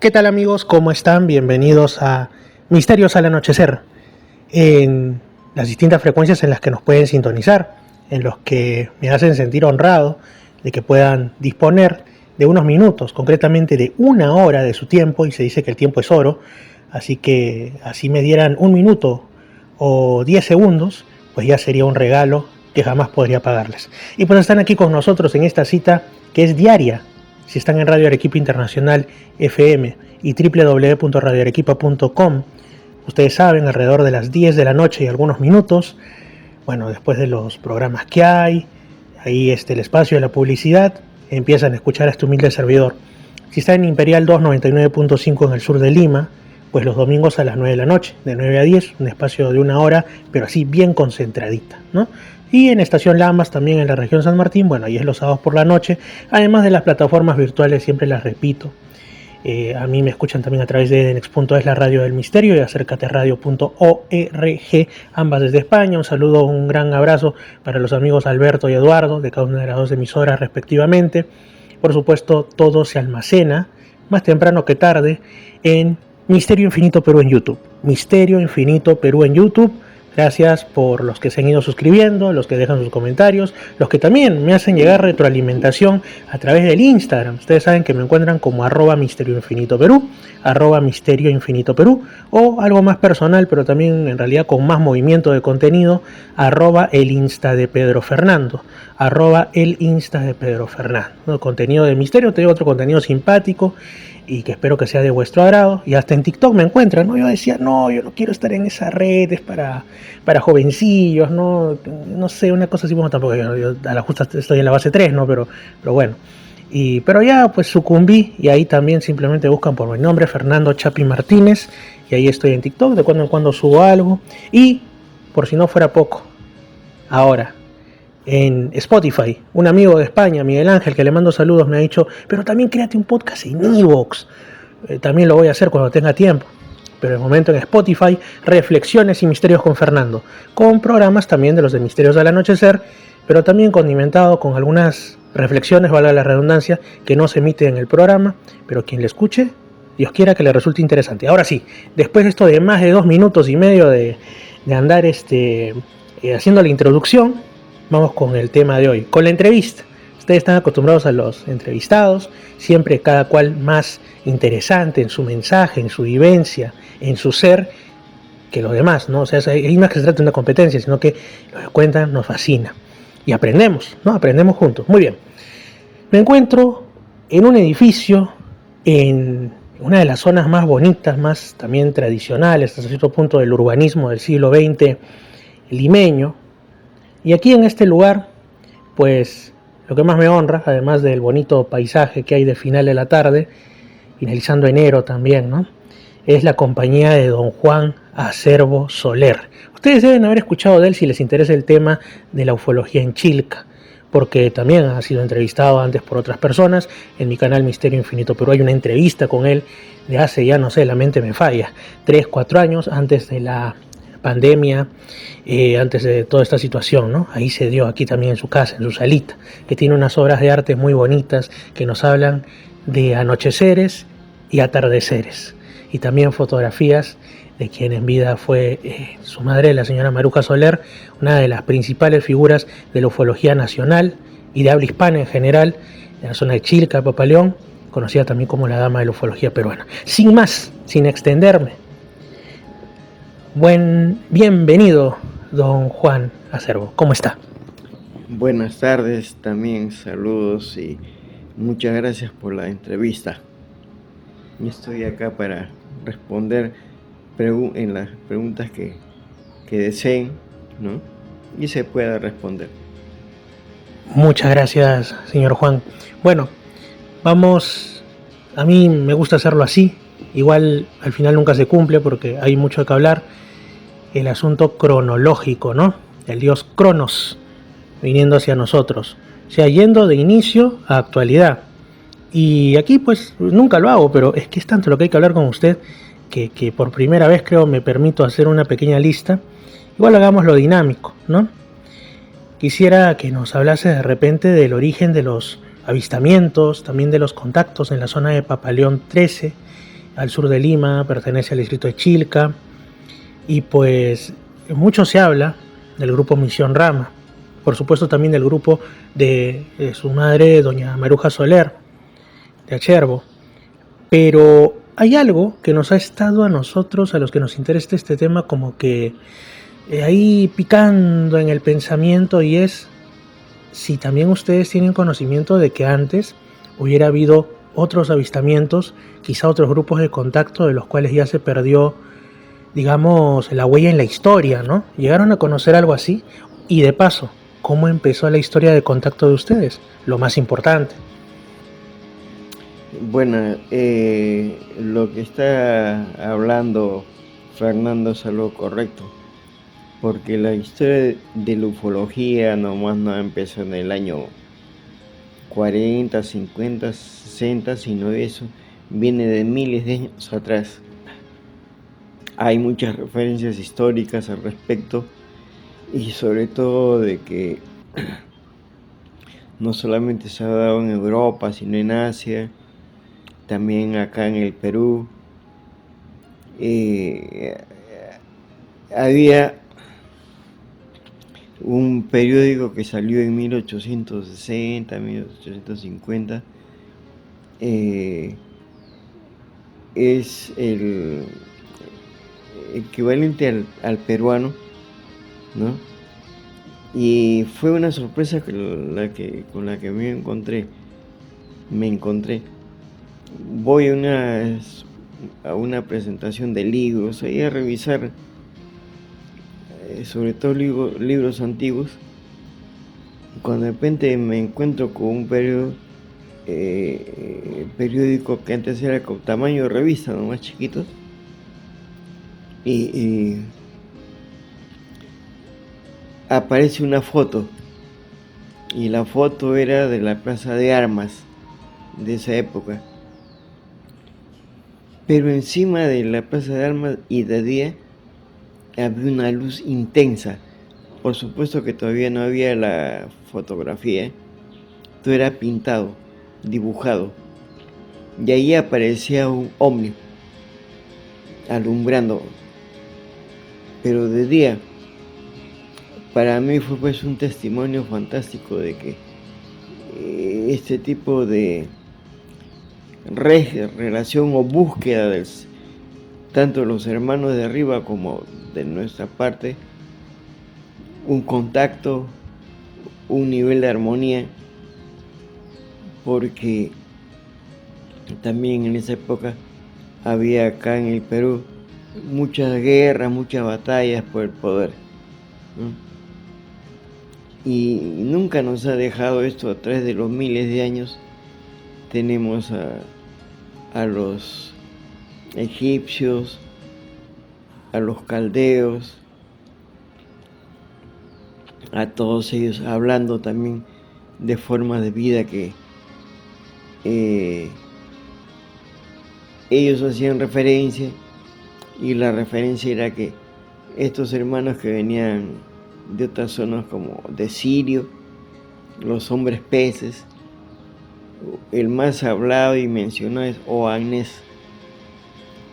¿Qué tal amigos? ¿Cómo están? Bienvenidos a Misterios al Anochecer, en las distintas frecuencias en las que nos pueden sintonizar, en los que me hacen sentir honrado de que puedan disponer de unos minutos, concretamente de 1 hora de su tiempo, y se dice que el tiempo es oro, así que así me dieran 1 minuto o 10 segundos, pues ya sería un regalo que jamás podría pagarles. Y pues están aquí con nosotros en esta cita que es diaria. Si están en Radio Arequipa Internacional FM y www.radioarequipa.com, ustedes saben, alrededor de las 10 de la noche y algunos minutos, bueno, después de los programas que hay, ahí el espacio de la publicidad, empiezan a escuchar a este humilde servidor. Si está en Imperial 299.5 en el sur de Lima, pues los domingos a las 9 de la noche, de 9 a 10, un espacio de 1 hora, pero así bien concentradita, ¿no? Y en Estación Lamas, también en la región San Martín, bueno, ahí es los sábados por la noche, además de las plataformas virtuales, siempre las repito. A mí me escuchan también a través de Edenex.es, la radio del misterio, y acércateradio.org, ambas desde España. Un saludo, un gran abrazo para los amigos Alberto y Eduardo, de cada una de las dos emisoras respectivamente. Por supuesto, todo se almacena, más temprano que tarde, en Misterio Infinito Perú en YouTube. Misterio Infinito Perú en YouTube. Gracias por los que se han ido suscribiendo, los que dejan sus comentarios, los que también me hacen llegar retroalimentación a través del Instagram. Ustedes saben que me encuentran como @Misterio Infinito Perú, @Misterio Infinito Perú, o algo más personal, pero también en realidad con más movimiento de contenido, @el Insta de Pedro Fernando, @el Insta de Pedro Fernando. Contenido de misterio, te digo, otro contenido simpático y que espero que sea de vuestro agrado. Y hasta en TikTok me encuentran, ¿no? Yo decía, no, yo no quiero estar en esas redes para jovencillos, ¿no? No sé, una cosa así, bueno, tampoco, yo a la justa estoy en la base 3, ¿no? Pero bueno. Pero ya pues sucumbí, y ahí también simplemente buscan por mi nombre, Fernando Chapi Martínez, y ahí estoy en TikTok, de cuando en cuando subo algo. Y, por si no fuera poco, ahora, en Spotify, un amigo de España, Miguel Ángel, que le mando saludos, me ha dicho, pero también créate un podcast en iVoox. También lo voy a hacer cuando tenga tiempo. Pero de momento en Spotify, Reflexiones y Misterios con Fernando, con programas también de los de Misterios al Anochecer, pero también condimentado con algunas reflexiones, valga la redundancia, que no se emiten en el programa, pero quien le escuche, Dios quiera que le resulte interesante. Ahora sí, después de esto de más de 2 minutos y medio de andar haciendo la introducción, vamos con el tema de hoy, con la entrevista. Ustedes están acostumbrados a los entrevistados, siempre cada cual más interesante en su mensaje, en su vivencia, en su ser, que los demás, ¿no? O sea, hay más que se trata de una competencia, sino que lo que cuentan nos fascina. Y aprendemos, ¿no? Aprendemos juntos. Muy bien. Me encuentro en un edificio, en una de las zonas más bonitas, más también tradicionales, hasta cierto punto del urbanismo del siglo XX limeño. Y aquí en este lugar, pues lo que más me honra, además del bonito paisaje que hay de final de la tarde, finalizando enero también, ¿no?, es la compañía de don Juan Acerbo Soler. Ustedes deben haber escuchado de él si les interesa el tema de la ufología en Chilca, porque también ha sido entrevistado antes por otras personas. En mi canal Misterio Infinito Perú hay una entrevista con él de hace, ya no sé, la mente me falla, 3-4 años antes de la pandemia, antes de toda esta situación, ¿no? Ahí se dio, aquí también en su casa, en su salita, que tiene unas obras de arte muy bonitas que nos hablan de anocheceres y atardeceres, y también fotografías de quien en vida fue su madre, la señora Maruja Soler, una de las principales figuras de la ufología nacional y de habla hispana en general, de la zona de Chilca, Papaleón, conocida también como la dama de la ufología peruana. Sin más, sin extenderme, bienvenido, don Juan Acerbo. ¿Cómo está? Buenas tardes, también saludos y muchas gracias por la entrevista. Yo estoy acá para responder en las preguntas que deseen, ¿no?, y se pueda responder. Muchas gracias, señor Juan. Bueno, vamos, a mí me gusta hacerlo así, igual al final nunca se cumple porque hay mucho que hablar. El asunto cronológico, ¿no? El dios Cronos viniendo hacia nosotros, o sea, yendo de inicio a actualidad. Y aquí pues nunca lo hago, pero es que es tanto lo que hay que hablar con usted que por primera vez creo me permito hacer una pequeña lista. Igual hagámoslo dinámico, ¿no? Quisiera que nos hablase de repente del origen de los avistamientos, también de los contactos en la zona de Papaleón 13, al sur de Lima, pertenece al distrito de Chilca, y pues mucho se habla del grupo Misión Rama, por supuesto también del grupo de su madre, doña Maruja Soler, de Acherbo, pero hay algo que nos ha estado a nosotros, a los que nos interesa este tema, como que ahí picando en el pensamiento, y es si también ustedes tienen conocimiento de que antes hubiera habido otros avistamientos, quizá otros grupos de contacto de los cuales ya se perdió, digamos, la huella en la historia, ¿no? ¿Llegaron a conocer algo así? Y de paso, ¿cómo empezó la historia de contacto de ustedes? Lo más importante. Bueno, lo que está hablando Fernando es algo correcto, porque la historia de la ufología nomás no empezó en el año 40, 50, 60, sino eso viene de miles de años atrás. Hay muchas referencias históricas al respecto, y sobre todo de que no solamente se ha dado en Europa, sino en Asia, también acá en el Perú. Había un periódico que salió en 1860, 1850, es el equivalente al peruano, ¿no? Y fue una sorpresa con la que me encontré. Voy a una presentación de libros, ahí a revisar sobre todo libros antiguos, cuando de repente me encuentro con un periódico que antes era con tamaño de revista, ¿no? Más chiquito, y aparece una foto, y la foto era de la Plaza de Armas de esa época, pero encima de la Plaza de Armas y de día había una luz intensa. Por supuesto que todavía no había la fotografía, todo era pintado, dibujado, y ahí aparecía un ovni alumbrando, pero de día. Para mí fue pues un testimonio fantástico de que este tipo de relación o búsqueda de tanto los hermanos de arriba como de nuestra parte, un contacto, un nivel de armonía, porque también en esa época había acá en el Perú muchas guerras, muchas batallas por el poder, ¿no? Y nunca nos ha dejado esto a través de los miles de años. Tenemos a los egipcios, a los caldeos, a todos ellos hablando también de formas de vida que ellos hacían referencia, y la referencia era que estos hermanos que venían de otras zonas como de Sirio, los hombres peces, el más hablado y mencionado es Oannes,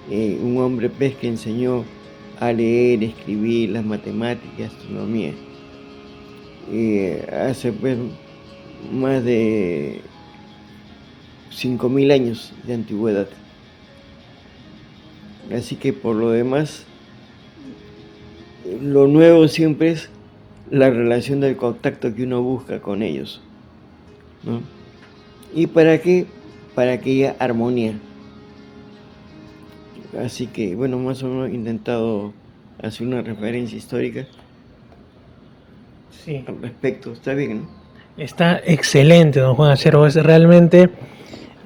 un hombre pez que enseñó a leer, escribir, las matemáticas, astronomía, hace pues más de 5.000 años de antigüedad. Así que por lo demás, lo nuevo siempre es la relación del contacto que uno busca con ellos, ¿no? ¿Y para qué? Para que haya armonía. Así que, bueno, más o menos he intentado hacer una referencia histórica al respecto. Está bien, ¿no? Está excelente, don Juan Acherbo. Es realmente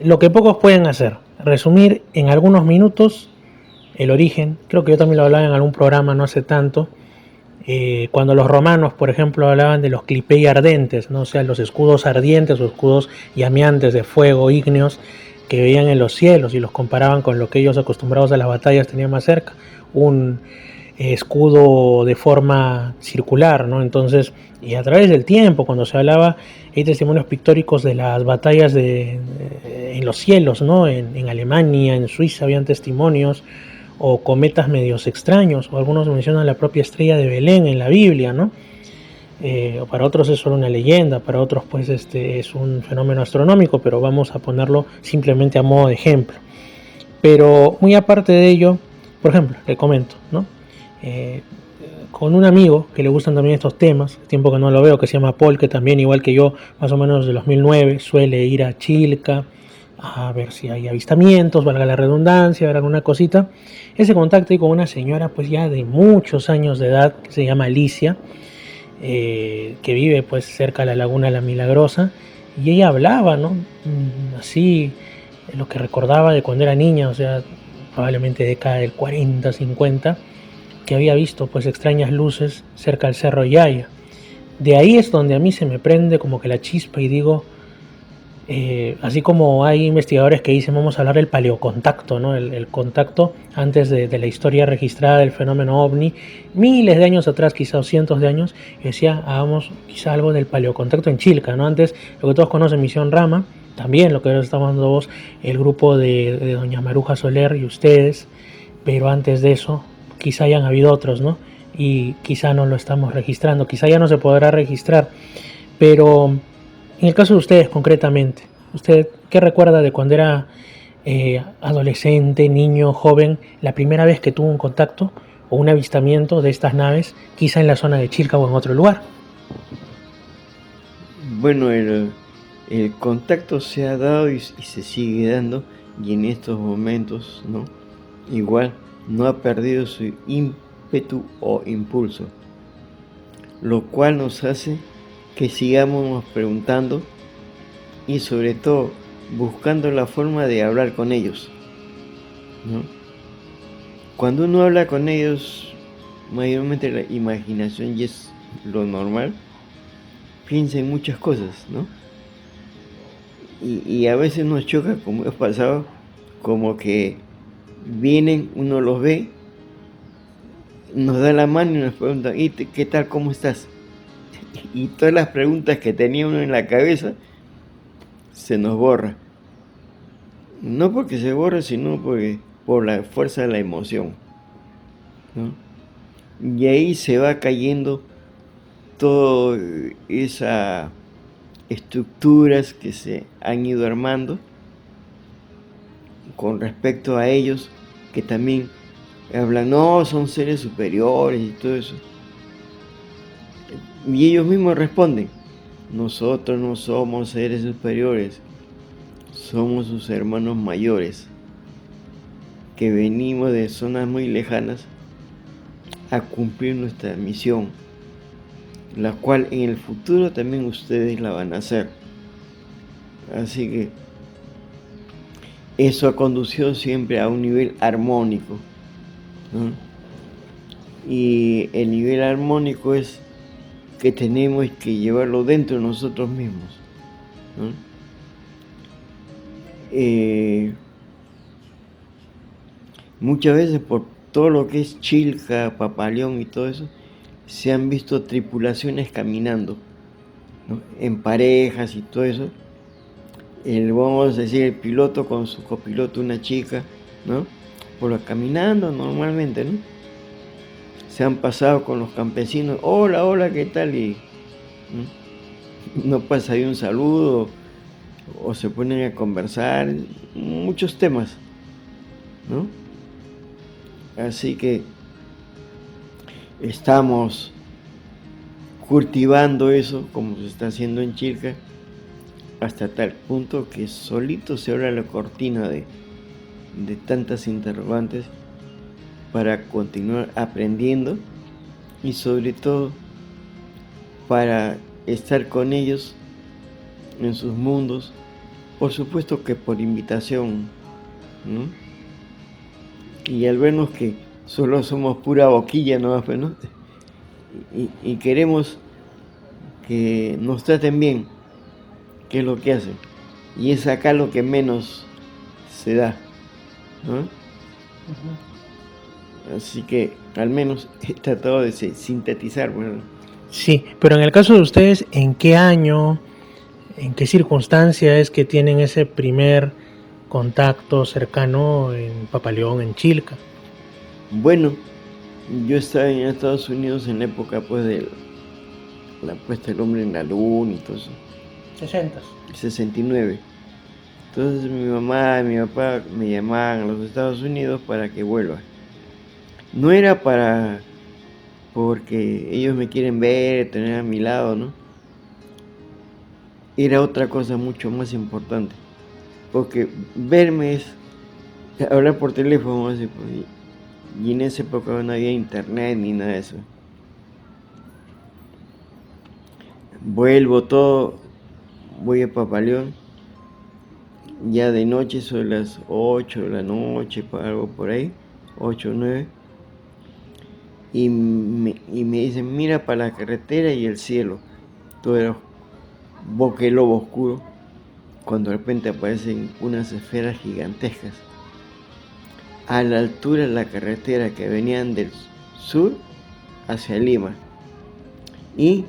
lo que pocos pueden hacer. Resumir en algunos minutos el origen. Creo que yo también lo hablaba en algún programa no hace tanto. Cuando los romanos, por ejemplo, hablaban de los clipei ardentes, ¿no? O sea, los escudos ardientes o escudos llameantes de fuego ígneos que veían en los cielos, y los comparaban con lo que ellos, acostumbrados a las batallas, tenían más cerca. Un escudo de forma circular, ¿no? Entonces, y a través del tiempo, cuando se hablaba, hay testimonios pictóricos de las batallas en los cielos, ¿no? En Alemania, en Suiza habían testimonios, o cometas medios extraños, o algunos mencionan la propia estrella de Belén en la Biblia, ¿no? Para otros es solo una leyenda, para otros pues es un fenómeno astronómico, pero vamos a ponerlo simplemente a modo de ejemplo. Pero muy aparte de ello, por ejemplo, le comento, ¿no? Eh, con un amigo que le gustan también estos temas, tiempo que no lo veo, que se llama Paul, que también, igual que yo, más o menos de 2009, suele ir a Chilca a ver si hay avistamientos, valga la redundancia, ver alguna cosita. Ese contacto y con una señora pues ya de muchos años de edad, que se llama Alicia, que vive pues cerca de la laguna La Milagrosa, y ella hablaba, ¿no? Así, lo que recordaba de cuando era niña, o sea, probablemente década del 40, 50, que había visto pues extrañas luces cerca del Cerro Yaya. De ahí es donde a mí se me prende como que la chispa y digo, así como hay investigadores que dicen vamos a hablar del paleocontacto, ¿no? El contacto antes de la historia registrada del fenómeno ovni, miles de años atrás, quizás cientos de años, y decía, hagamos quizá algo del paleocontacto en Chilca, ¿no? Antes, lo que todos conocen, Misión Rama, también lo que ahora estamos dando vos, el grupo de doña Maruja Soler y ustedes, pero antes de eso, quizá hayan habido otros, ¿no? Y quizá no lo estamos registrando, quizá ya no se podrá registrar, pero en el caso de ustedes concretamente, ¿usted qué recuerda de cuando era adolescente, niño, joven, la primera vez que tuvo un contacto o un avistamiento de estas naves, quizá en la zona de Chilca o en otro lugar? Bueno, el contacto se ha dado y se sigue dando, y en estos momentos, ¿no? Igual no ha perdido su ímpetu o impulso, lo cual nos hace que sigamos preguntando y sobre todo buscando la forma de hablar con ellos, ¿no? Cuando uno habla con ellos, mayormente la imaginación, y es lo normal, piensa en muchas cosas, ¿no? Y a veces nos choca, como ha pasado, como que vienen, uno los ve, nos da la mano y nos preguntan, ¿y qué tal, cómo estás? Y todas las preguntas que tenía uno en la cabeza se nos borra. No porque se borra, sino porque por la fuerza de la emoción, ¿no? Y ahí se va cayendo todas esas estructuras que se han ido armando con respecto a ellos, que también hablan, no, son seres superiores y todo eso. Y ellos mismos responden, nosotros no somos seres superiores, somos sus hermanos mayores, que venimos de zonas muy lejanas a cumplir nuestra misión, la cual en el futuro también ustedes la van a hacer. Así que eso ha conducido siempre a un nivel armónico, ¿no? Y el nivel armónico es que tenemos que llevarlo dentro de nosotros mismos, ¿no? Muchas veces por todo lo que es Chilca, Papaleón y todo eso, se han visto tripulaciones caminando, ¿no? En parejas y todo eso. Vamos a decir, el piloto con su copiloto, una chica, ¿no? Caminando normalmente, ¿no? Se han pasado con los campesinos, hola, hola, ¿qué tal? Y no pasa ahí un saludo, o se ponen a conversar, muchos temas, ¿no? Así que estamos cultivando eso, como se está haciendo en Chilca, hasta tal punto que solito se abre la cortina de tantas interrogantes para continuar aprendiendo y sobre todo para estar con ellos en sus mundos, por supuesto que por invitación, ¿no? Y al vernos que solo somos pura boquilla, ¿no? Y queremos que nos traten bien, que es lo que hacen, y es acá lo que menos se da, ¿no? Así que al menos he tratado de sintetizar, ¿verdad? Sí, pero en el caso de ustedes, ¿en qué año, en qué circunstancia es que tienen ese primer contacto cercano en Papaleón, en Chilca? Bueno, yo estaba en Estados Unidos en la época pues de la puesta del hombre en la luna y todo eso, 60. 69. Entonces mi mamá y mi papá me llamaban a los Estados Unidos para que vuelva. No era porque ellos me quieren ver, tener a mi lado, ¿no? Era otra cosa mucho más importante. Porque verme es hablar por teléfono, así, pues, y en esa época no había internet ni nada de eso. Vuelvo todo, voy a Papaleón, ya de noche son las 8 de la noche, algo por ahí, 8 o 9, y me dicen, mira para la carretera y el cielo. Todo era bosque lobo oscuro, cuando de repente aparecen unas esferas gigantescas. A la altura de la carretera que venían del sur hacia Lima. Y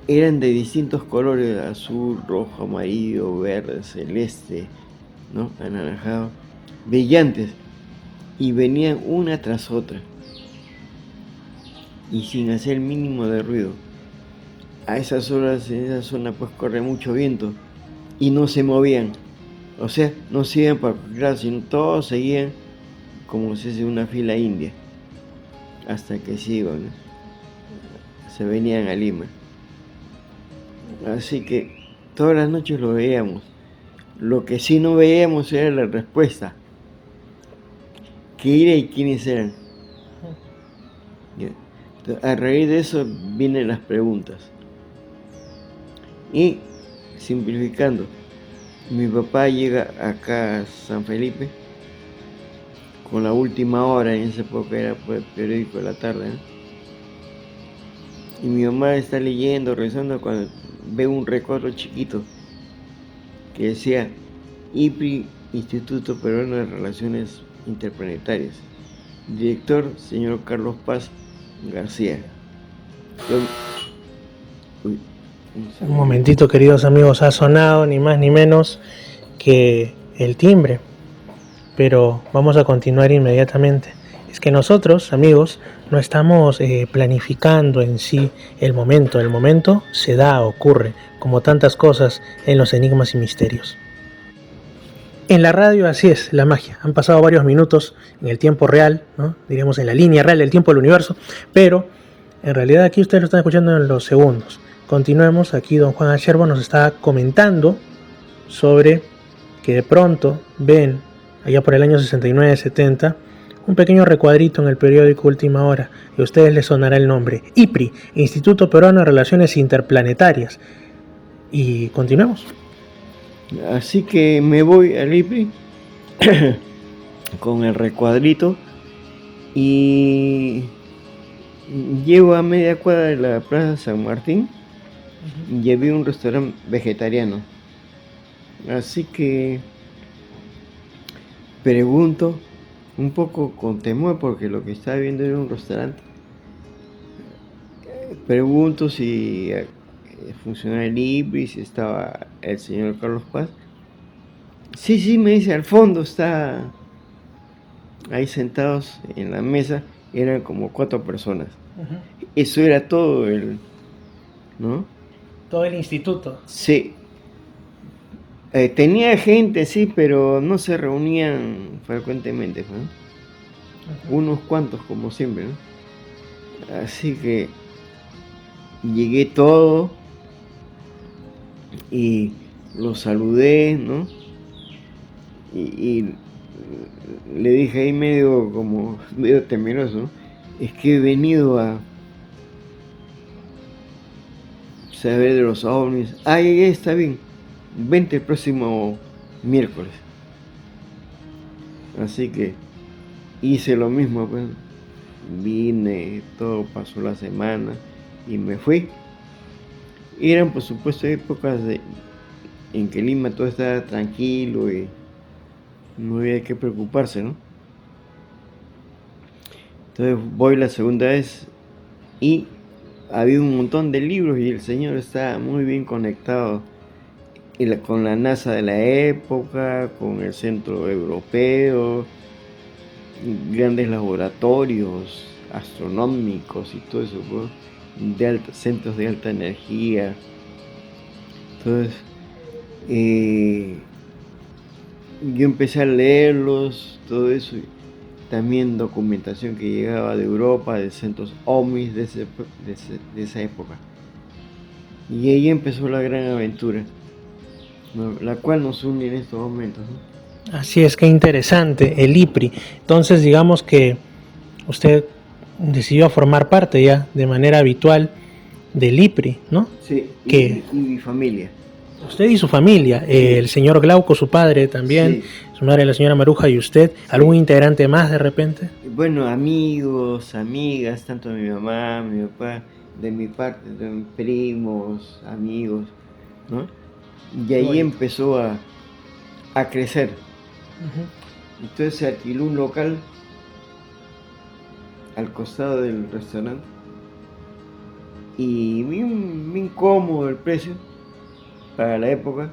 eran de distintos colores, azul, rojo, amarillo, verde, celeste, ¿no? Anaranjado, brillantes, y venían una tras otra, y sin hacer el mínimo de ruido. A esas horas, en esa zona, pues corre mucho viento, y no se movían, o sea, no se iban para cualquier lado, sino todos seguían como si fuese una fila india, hasta que se iban, ¿no? Se venían a Lima. Así que todas las noches lo veíamos. Lo que sí no veíamos era la respuesta. ¿Qué era y quiénes eran? Entonces, a raíz de eso vienen las preguntas. Y simplificando, mi papá llega acá a San Felipe con la última hora, en esa época era pues, el periódico de la tarde, ¿no? Y mi mamá está leyendo, rezando, cuando ve un recuadro chiquito que decía IPRI, Instituto Peruano de Relaciones Interplanetarias. Director, señor Carlos Paz García. Uy, Un momentito, queridos amigos, ha sonado ni más ni menos que el timbre, pero vamos a continuar inmediatamente. Es que nosotros, amigos, no estamos planificando en sí el momento se da, ocurre, como tantas cosas en los enigmas y misterios. En la radio así es la magia, han pasado varios minutos en el tiempo real, ¿no? Diríamos en la línea real del tiempo del universo, pero en realidad aquí ustedes lo están escuchando en los segundos. Continuemos, aquí don Juan Acherbo nos está comentando sobre que de pronto ven, allá por el año 69-70, un pequeño recuadrito en el periódico Última Hora, y a ustedes les sonará el nombre, IPRI, Instituto Peruano de Relaciones Interplanetarias. Y continuemos. Así que me voy al IPRI con el recuadrito y llego a media cuadra de la Plaza San Martín y llevé un restaurante vegetariano. Así que pregunto un poco con temor porque lo que estaba viendo era un restaurante. Pregunto si funcionaba el IPRI, si estaba el señor Carlos Paz. Sí, me dice, al fondo está ahí sentados en la mesa, eran como 4 personas. Eso era todo ¿no? Todo el instituto. Sí. Tenía gente, sí, pero no se reunían frecuentemente, ¿no? Unos cuantos, como siempre, ¿no? Así que llegué todo y los saludé, ¿no? Y le dije ahí medio temeroso, ¿no? Es que he venido a saber de los ovnis. Ya está bien. Vente el próximo miércoles. Así que hice lo mismo, pues. Vine, todo pasó la semana y me fui. Eran, por supuesto, épocas en que Lima todo estaba tranquilo y no había que preocuparse, ¿no? Entonces voy la segunda vez y había un montón de libros y el señor estaba muy bien conectado con la NASA de la época, con el Centro Europeo, grandes laboratorios astronómicos y todo eso, pues, centros de alta energía. Entonces, yo empecé a leerlos, todo eso, y también documentación que llegaba de Europa, de centros OVNIs de esa época. Y ahí empezó la gran aventura, ¿no? La cual nos une en estos momentos, ¿no? Así es, que interesante, el IPRI. Entonces, digamos que usted decidió formar parte ya de manera habitual del IPRI, ¿no? Sí, Que y mi familia. usted y su familia, el señor Glauco, su padre también, Sí. su madre la señora Maruja y usted, ¿algún integrante más de repente? Bueno, amigos, amigas, tanto de mi mamá, mi papá, de mi parte, de mis primos, amigos, ¿no? Y ahí empezó a crecer. Entonces se alquiló un local al costado del restaurante y bien cómodo el precio para la época.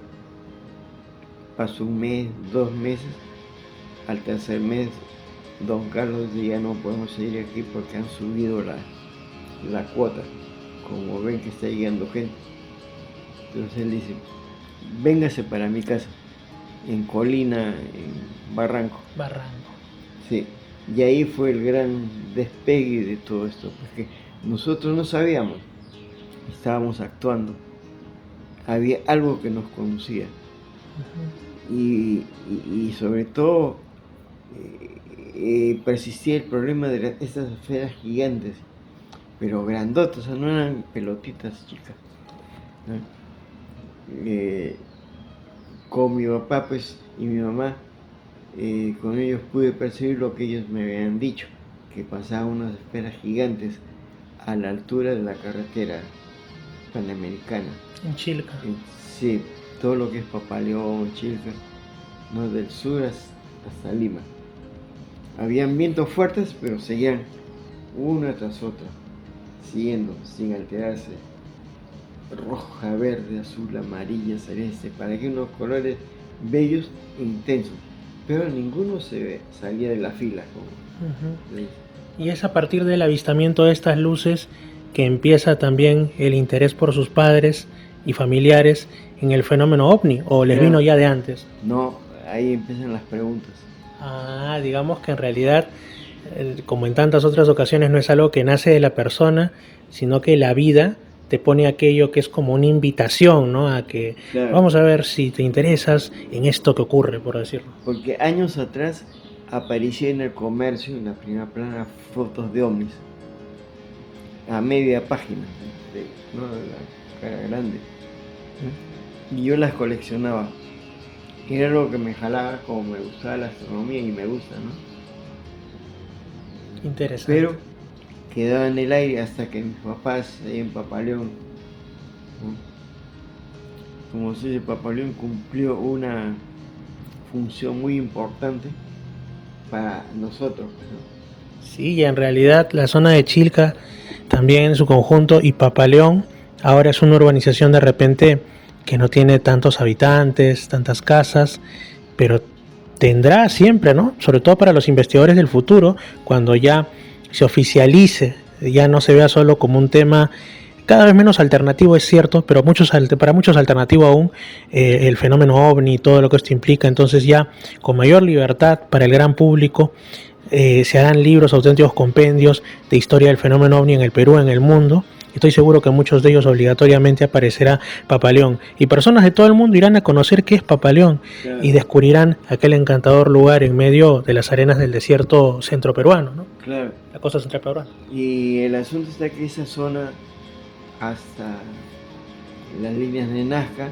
Pasó un mes, 2 meses, al tercer mes don Carlos dice: ya no podemos seguir aquí porque han subido la cuota, como ven que está llegando gente. Entonces él dice: véngase para mi casa, en Colina, en Barranco. Sí, y ahí fue el gran despegue de todo esto, porque nosotros no sabíamos, estábamos actuando, había algo que nos conducía. Y sobre todo persistía el problema de estas esferas gigantes, pero grandotas, o sea, no eran pelotitas chicas, ¿no? Con mi papá pues y mi mamá, con ellos pude percibir lo que ellos me habían dicho, que pasaban unas esferas gigantes a la altura de la carretera panamericana. En Chilca. Sí, todo lo que es Papaleón, Chilca, ¿no? Del sur hasta Lima. Habían vientos fuertes, pero seguían una tras otra, siguiendo, sin alterarse. Roja, verde, azul, amarilla, celeste, para que unos colores bellos e intensos, pero ninguno salía de la fila. Y es a partir del avistamiento de estas luces que empieza también el interés por sus padres y familiares en el fenómeno ovni, ¿o les vino ya de antes? No, ahí empiezan las preguntas. Digamos que en realidad, como en tantas otras ocasiones, no es algo que nace de la persona, sino que la vida te pone aquello que es como una invitación, ¿no? A que vamos a ver si te interesas en esto que ocurre, por decirlo. Porque años atrás aparecía en el comercio, en la primera plana, fotos de ovnis, a media página, ¿no? La cara grande. Y yo las coleccionaba. Era algo que me jalaba, como me gustaba la astronomía y me gusta, ¿no? Interesante. Pero quedaba en el aire hasta que mis papás, ahí en Papaleón, ¿no? Como se dice, Papaleón cumplió una función muy importante para nosotros, ¿no? Sí, y en realidad la zona de Chilca también en su conjunto y Papaleón ahora es una urbanización de repente que no tiene tantos habitantes, tantas casas, pero tendrá siempre, ¿no? Sobre todo para los investigadores del futuro, cuando ya se oficialice, ya no se vea solo como un tema cada vez menos alternativo, es cierto, pero para muchos alternativo aún, el fenómeno OVNI y todo lo que esto implica. Entonces ya con mayor libertad para el gran público se harán libros, auténticos compendios de historia del fenómeno OVNI en el Perú, en el mundo. Estoy seguro que muchos de ellos obligatoriamente aparecerá Papaleón. Y personas de todo el mundo irán a conocer qué es Papaleón, claro, y descubrirán aquel encantador lugar en medio de las arenas del desierto centroperuano, ¿no? Claro. La costa centroperuana. Y el asunto está que esa zona, hasta las líneas de Nazca,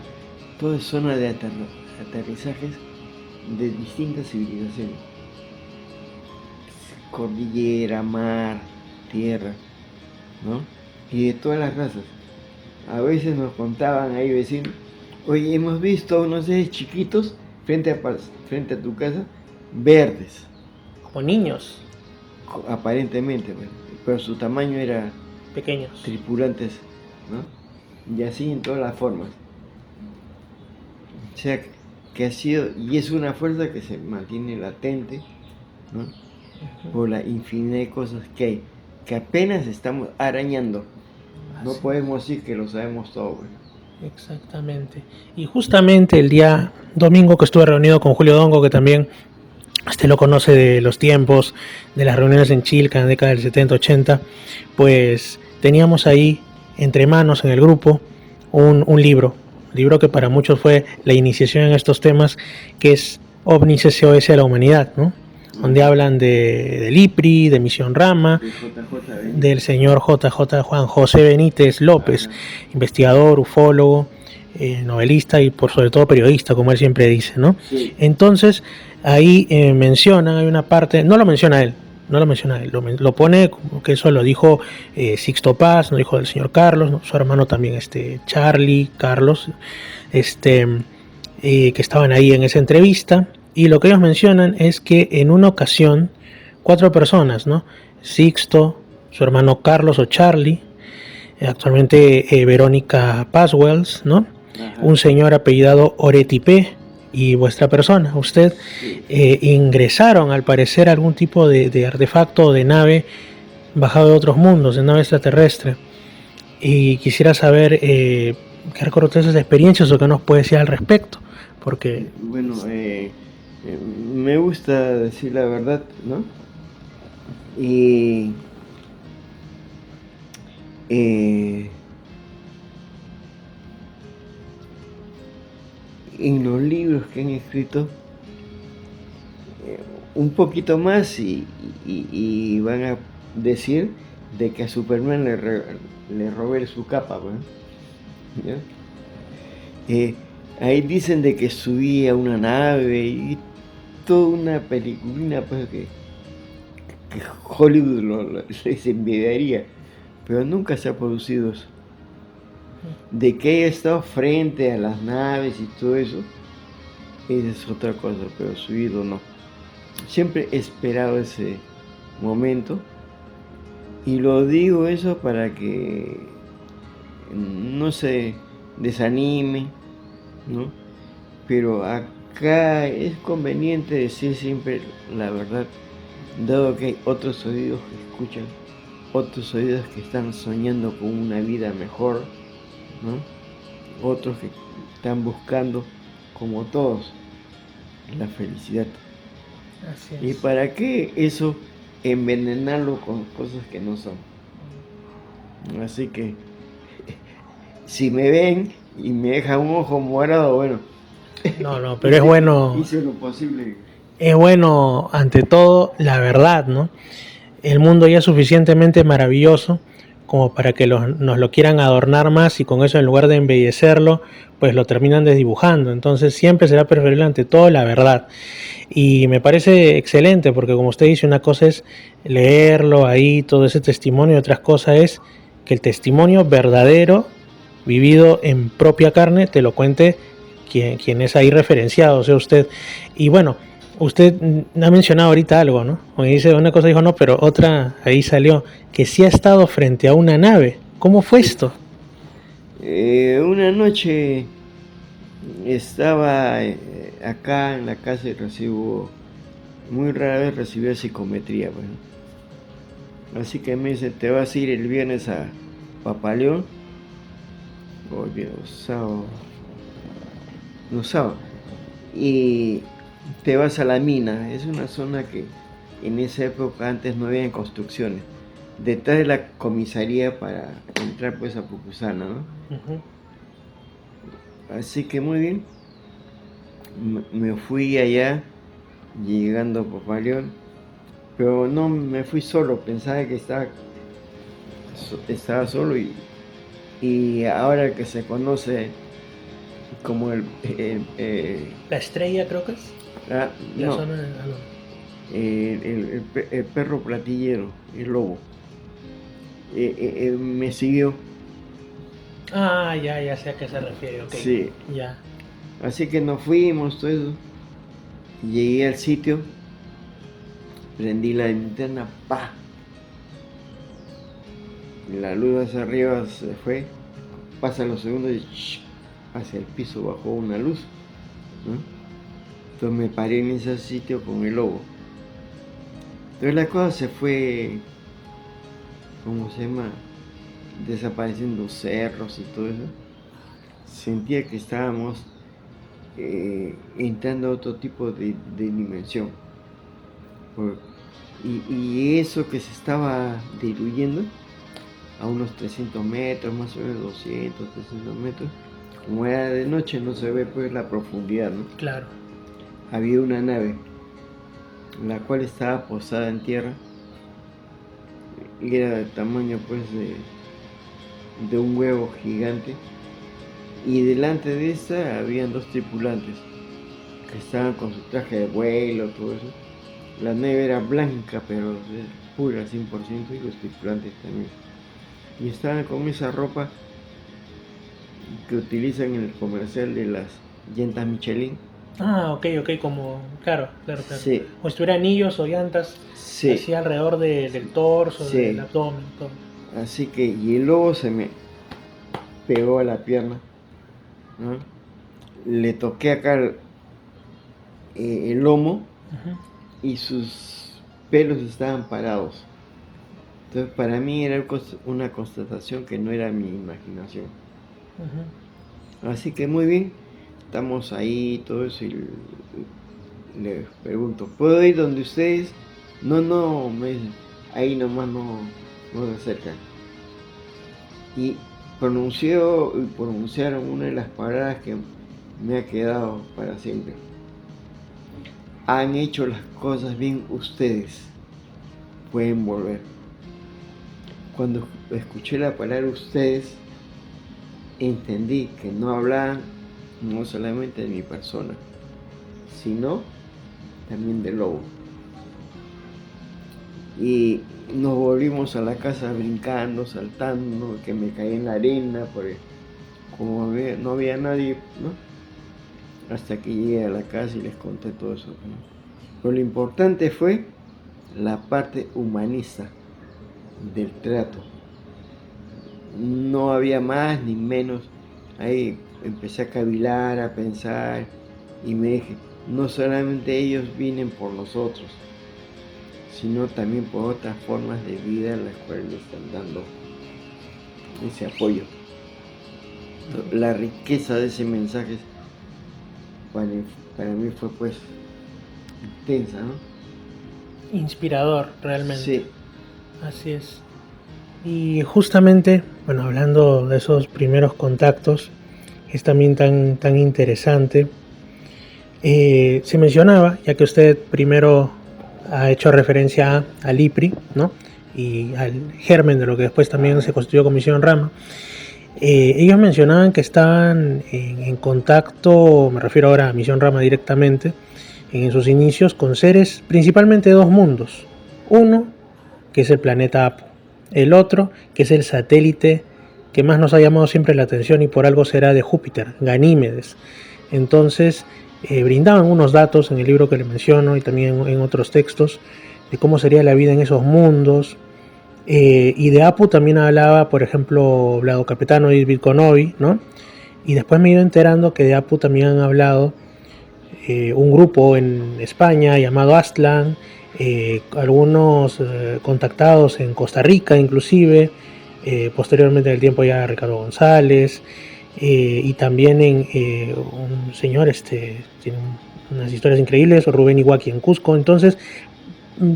todo es zona de aterrizajes de distintas civilizaciones. Cordillera, mar, tierra, ¿no? Y de todas las razas. A veces nos contaban ahí vecinos: oye, hemos visto unos seres chiquitos frente a tu casa, verdes. Como niños. aparentemente, bueno, pero su tamaño era Pequeños. tripulantes, ¿no? Y así en todas las formas. O sea, que ha sido, y es una fuerza que se mantiene latente, ¿no? Por la infinidad de cosas que hay, que apenas estamos arañando. No podemos decir que lo sabemos todo, güey. Exactamente. Y justamente el día domingo que estuve reunido con Julio Dongo, que también lo conoce de los tiempos, de las reuniones en Chilca en la década del 70-80, pues teníamos ahí entre manos en el grupo un libro que para muchos fue la iniciación en estos temas, que es OVNIS SOS a la humanidad, ¿no? Donde hablan del IPRI, de Misión Rama, del señor JJ Juan José Benítez López, investigador, ufólogo, novelista y por sobre todo periodista, como él siempre dice, ¿no? Sí. Entonces, ahí mencionan, hay una parte, no lo menciona él, lo pone como que eso lo dijo Sixto Paz, no dijo del señor Carlos, ¿no? Su hermano también, Charlie, Carlos, que estaban ahí en esa entrevista, y lo que ellos mencionan es que en una ocasión 4 personas, ¿no? Sixto, su hermano Carlos o Charlie, actualmente Verónica Paswells, ¿no? Ajá. Un señor apellidado Oretipe y vuestra persona, usted, ingresaron al parecer a algún tipo de artefacto o de nave bajado de otros mundos, de nave extraterrestre. Y quisiera saber qué recuerdo de esas experiencias o qué nos puede decir al respecto, porque... Bueno, me gusta decir la verdad, ¿no? Y en los libros que han escrito un poquito más y van a decir de que a Superman le robé su capa, ¿no? ¿Ya? Ahí dicen de que subía a una nave y toda una peliculina, pues que Hollywood les envidiaría, pero nunca se ha producido eso. De que haya estado frente a las naves y todo eso, esa es otra cosa, pero subido no. Siempre he esperado ese momento y lo digo eso para que no se desanime, ¿no? Pero acá es conveniente decir siempre la verdad, dado que hay otros oídos que escuchan, otros oídos que están soñando con una vida mejor, ¿no? Otros que están buscando, como todos, la felicidad. Así es. ¿Y para qué eso envenenarlo con cosas que no son? Así que si me ven y me dejan un ojo morado, bueno. No, pero es bueno. Hice lo posible. Es bueno, ante todo, la verdad, ¿no? El mundo ya es suficientemente maravilloso como para que nos lo quieran adornar más y con eso en lugar de embellecerlo, pues lo terminan desdibujando. Entonces siempre será preferible ante todo la verdad. Y me parece excelente porque como usted dice, una cosa es leerlo ahí, todo ese testimonio, y otra cosa es que el testimonio verdadero, vivido en propia carne, te lo cuente quien es ahí referenciado, o sea usted. Y bueno, usted ha mencionado ahorita algo, ¿no? O dice una cosa, dijo no, pero otra ahí salió, que sí ha estado frente a una nave. ¿Cómo fue esto? Una noche estaba acá en la casa y muy rara vez recibía psicometría, bueno. Así que me dice, te vas a ir el viernes a Papaleón, o el sábado, no sábado, y te vas a la mina. Es una zona que en esa época antes no había construcciones, detrás de la comisaría para entrar pues a Pucusana, ¿no? Uh-huh. Así que muy bien, me fui allá, llegando a Papaleón, pero no me fui solo, pensaba que estaba solo y ahora que se conoce como la estrella, creo que es. La no, zona de, el perro platillero, el lobo, me siguió. Ya sé a qué se refiere, ok. Sí. Ya. Así que nos fuimos, todo eso. Llegué al sitio prendí la linterna, ¡pa! La luz hacia arriba se fue, pasan los segundos y hacia el piso bajó una luz, ¿no? Entonces me paré en ese sitio con el lobo. Entonces la cosa se fue, ¿cómo se llama? Desapareciendo cerros y todo eso. Sentía que estábamos entrando a otro tipo de dimensión. Y eso que se estaba diluyendo a unos 300 metros, más o menos 200, 300 metros, como era de noche no se ve pues la profundidad, ¿no? Claro. Había una nave, la cual estaba posada en tierra y era del tamaño pues de un huevo gigante, y delante de esta habían dos tripulantes que estaban con su traje de vuelo, todo eso. La nave era blanca pero pura 100% y los tripulantes también, y estaban con esa ropa que utilizan en el comercial de las llantas Michelin. Ah, ok, como, claro. Sí. Como si tuviera anillos o llantas Sí. así alrededor del torso, Sí. del abdomen, todo. Así que, y el lobo se me pegó a la pierna, ¿no? Le toqué acá el lomo. Uh-huh. Y sus pelos estaban parados. Entonces para mí era una constatación que no era mi imaginación. Uh-huh. Así que muy bien, estamos ahí, todo eso, y le pregunto, ¿puedo ir donde ustedes? No, me dicen, ahí nomás no se acercan. Y pronunciaron una de las palabras que me ha quedado para siempre. Han hecho las cosas bien ustedes, pueden volver. Cuando escuché la palabra ustedes, entendí que no hablaban no solamente de mi persona, sino también del lobo. Y nos volvimos a la casa brincando, saltando, que me caí en la arena, porque como no había nadie, ¿no? Hasta que llegué a la casa y les conté todo eso, ¿no? Pero lo importante fue la parte humanista del trato. No había más ni menos. Ahí empecé a cavilar, a pensar, y me dije, no solamente ellos vienen por nosotros, sino también por otras formas de vida en las cuales le están dando ese apoyo. La riqueza de ese mensaje para mí fue pues intensa, ¿no? Inspirador, realmente. Sí. Así es. Y justamente, bueno, hablando de esos primeros contactos, es también tan interesante. Se mencionaba, ya que usted primero ha hecho referencia al IPRI, ¿no? Y al germen de lo que después también se constituyó como Misión Rama. Ellos mencionaban que estaban en contacto, me refiero ahora a Misión Rama directamente, en sus inicios con seres principalmente de dos mundos. Uno, que es el planeta Apu. El otro, que es el satélite que más nos ha llamado siempre la atención y por algo será de Júpiter, Ganímedes. Entonces, brindaban unos datos en el libro que le menciono y también en otros textos de cómo sería la vida en esos mundos. Y de Apu también hablaba, por ejemplo, Vlado Capetano y Bitconovi, ¿no? Y después me he ido enterando que de Apu también han hablado un grupo en España llamado Aztlán, algunos contactados en Costa Rica inclusive, posteriormente en el tiempo ya Ricardo González, y también en un señor, tiene unas historias increíbles, Rubén Iguaki en Cusco. Entonces,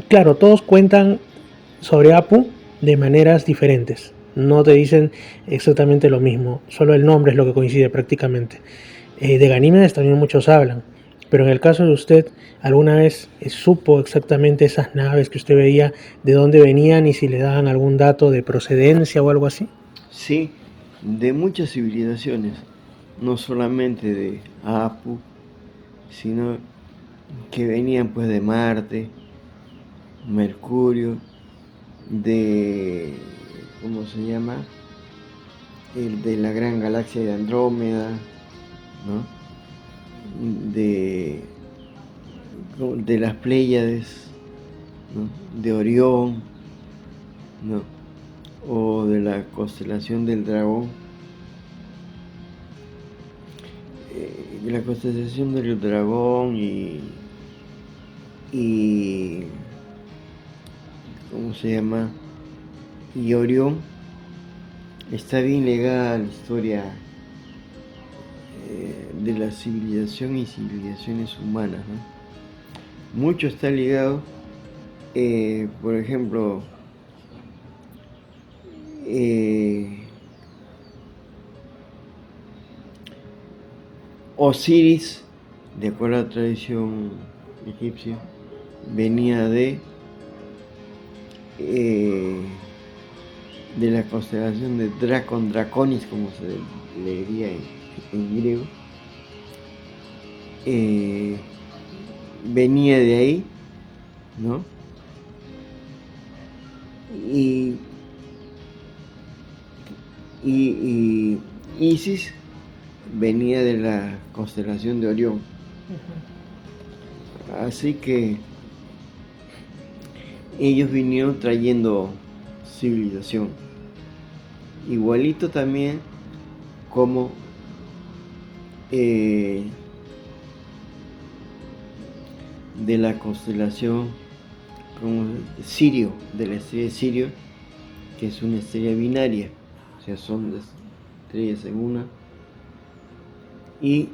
claro, todos cuentan sobre Apu de maneras diferentes, no te dicen exactamente lo mismo, solo el nombre es lo que coincide prácticamente. De Ganímedes también muchos hablan, pero en el caso de usted, ¿alguna vez supo exactamente esas naves que usted veía, de dónde venían y si le daban algún dato de procedencia o algo así? Sí, de muchas civilizaciones, no solamente de Apu, sino que venían pues de Marte, Mercurio, de, ¿cómo se llama? De la gran galaxia de Andrómeda, ¿no? De las Pléyades, ¿no? De Orión, ¿no? O de la constelación del dragón. De la constelación del dragón y ¿cómo se llama? Y Orión está bien ligada a la historia de la civilización y civilizaciones humanas, ¿no? Mucho está ligado, por ejemplo, Osiris, de acuerdo a la tradición egipcia, venía de la constelación de Draconis, como se leería en griego. Venía de ahí, ¿no? Y Isis venía de la constelación de Orión. Así que ellos vinieron trayendo civilización. Igualito también como de la constelación como Sirio, de la estrella de Sirio, que es una estrella binaria, o sea, son estrellas en una, y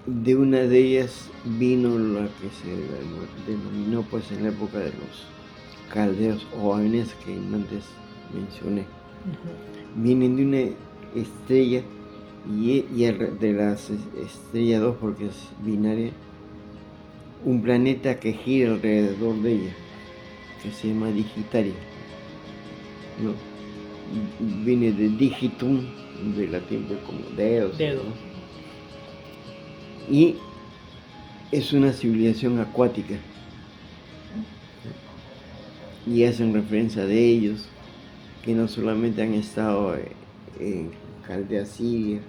de una de ellas vino la que se denominó pues en la época de los caldeos o avenes que antes mencioné. Vienen de una estrella y de la estrella 2, porque es binaria, un planeta que gira alrededor de ella, que se llama Digitaria, ¿no? Viene de digitum, de latín como dedos, ¿no? Y es una civilización acuática, y hacen referencia de ellos, que no solamente han estado en Caldea Siria,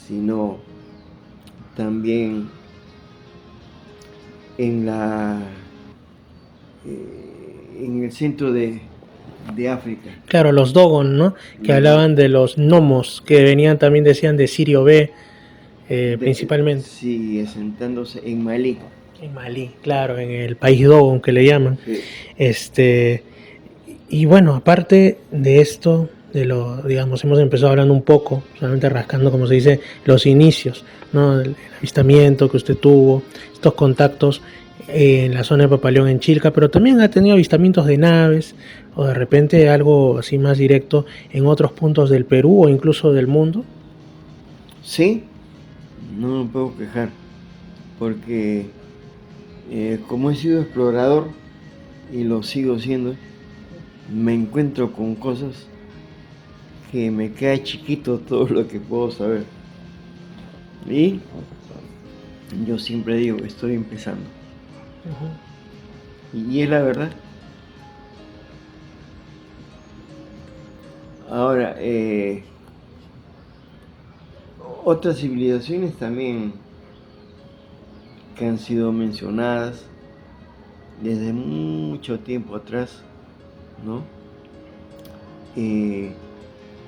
sino también en el centro de África. Claro, los Dogon, ¿no? Que hablaban de los gnomos, que venían también, decían, de Sirio B, principalmente. Sí, asentándose en Malí. En Malí, claro, en el país Dogon que le llaman. Sí. Y bueno, aparte de esto, digamos, hemos empezado hablando un poco, solamente rascando, como se dice, los inicios, ¿no? El avistamiento que usted tuvo, estos contactos en la zona de Papaleón, en Chilca, pero también ha tenido avistamientos de naves, o de repente algo así más directo en otros puntos del Perú o incluso del mundo. Sí, no me puedo quejar, porque como he sido explorador y lo sigo siendo, me encuentro con cosas que me queda chiquito todo lo que puedo saber. Y yo siempre digo, estoy empezando. Y es la verdad. Ahora, otras civilizaciones también que han sido mencionadas desde mucho tiempo atrás, ¿no?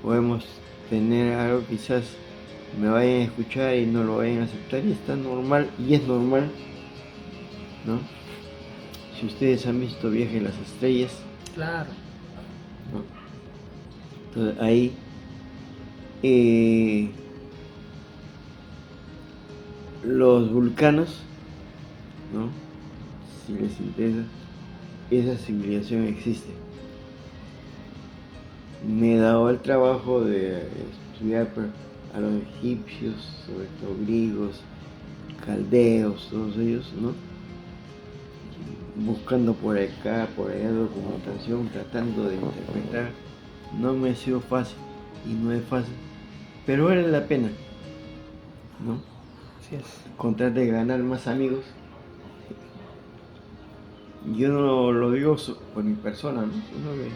Podemos tener algo, quizás me vayan a escuchar y no lo vayan a aceptar, y está normal, y es normal, ¿no? Si ustedes han visto Viaje a las Estrellas, Claro. ¿no? Entonces ahí los vulcanos, ¿no? Si les interesa, esa civilización existe. Me he dado el trabajo de estudiar a los egipcios, sobre todo griegos, caldeos, todos ellos, ¿no? Buscando por acá, por allá documentación, tratando de interpretar. No me ha sido fácil y no es fácil, pero vale la pena, ¿no? Así es. Con tal de ganar más amigos. Yo no lo digo por mi persona, ¿no? Sino que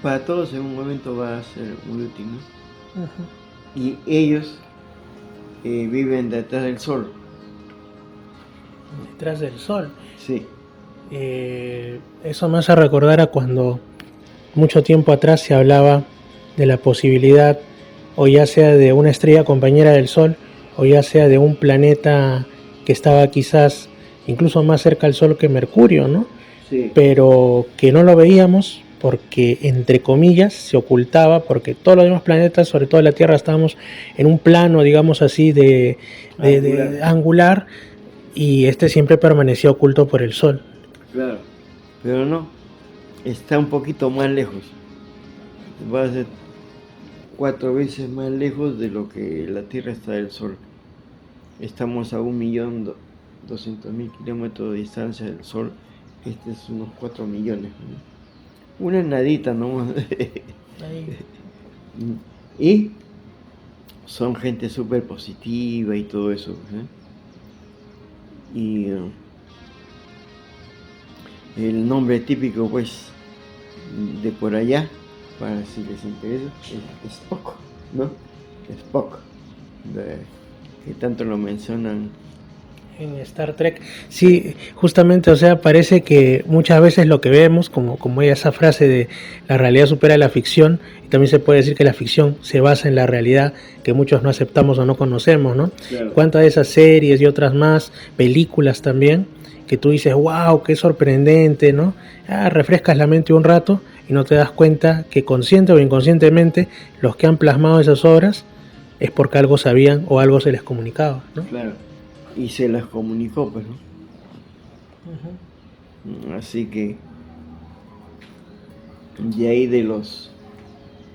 para todos en un momento va a ser muy útil, ¿no? Y ellos viven detrás del sol, detrás del Sol. Sí, Eso me hace recordar a cuando mucho tiempo atrás se hablaba de la posibilidad, o ya sea de una estrella compañera del Sol, o ya sea de un planeta que estaba quizás incluso más cerca al Sol que Mercurio, ¿no? sí, Pero que no lo veíamos porque, entre comillas, se ocultaba, porque todos los demás planetas, sobre todo la Tierra, estábamos en un plano, digamos así, de angular, angular, y este siempre permanecía oculto por el Sol. claro. Pero no, está un poquito más lejos. Va a ser 4 veces más lejos de lo que la Tierra está del Sol. Estamos a 1.200.000 kilómetros de distancia del Sol. Este es unos 4 millones, ¿no? Una nadita nomás. Ahí. Y son gente súper positiva y todo eso, ¿eh? Y el nombre típico, pues, de por allá, para si les interesa, es Spock, ¿no? Spock, que tanto lo mencionan. En Star Trek, sí, justamente, o sea, parece que muchas veces lo que vemos, como esa frase de la realidad supera la ficción, y también se puede decir que la ficción se basa en la realidad que muchos no aceptamos o no conocemos, ¿no? Claro. ¿Cuántas de esas series y otras más, películas también, que tú dices, wow, qué sorprendente, ¿no? Refrescas la mente un rato y no te das cuenta que consciente o inconscientemente los que han plasmado esas obras es porque algo sabían o algo se les comunicaba, ¿no? Claro. Y se las comunicó, pues, ¿no? Así que de ahí de los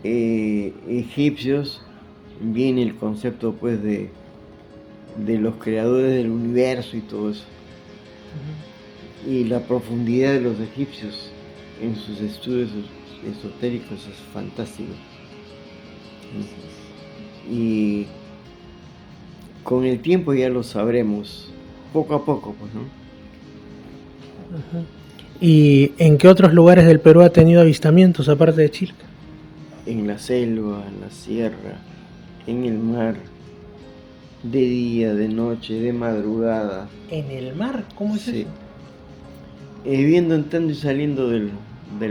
egipcios viene el concepto, pues, de los creadores del universo y todo eso. Y la profundidad de los egipcios en sus estudios esotéricos es fantástico. Y con el tiempo ya lo sabremos, poco a poco, pues, ¿no? ¿Y en qué otros lugares del Perú ha tenido avistamientos aparte de Chilca? En la selva, en la sierra, en el mar, de día, de noche, de madrugada. ¿En el mar? ¿Cómo es Sí. eso? Viendo entrando y saliendo del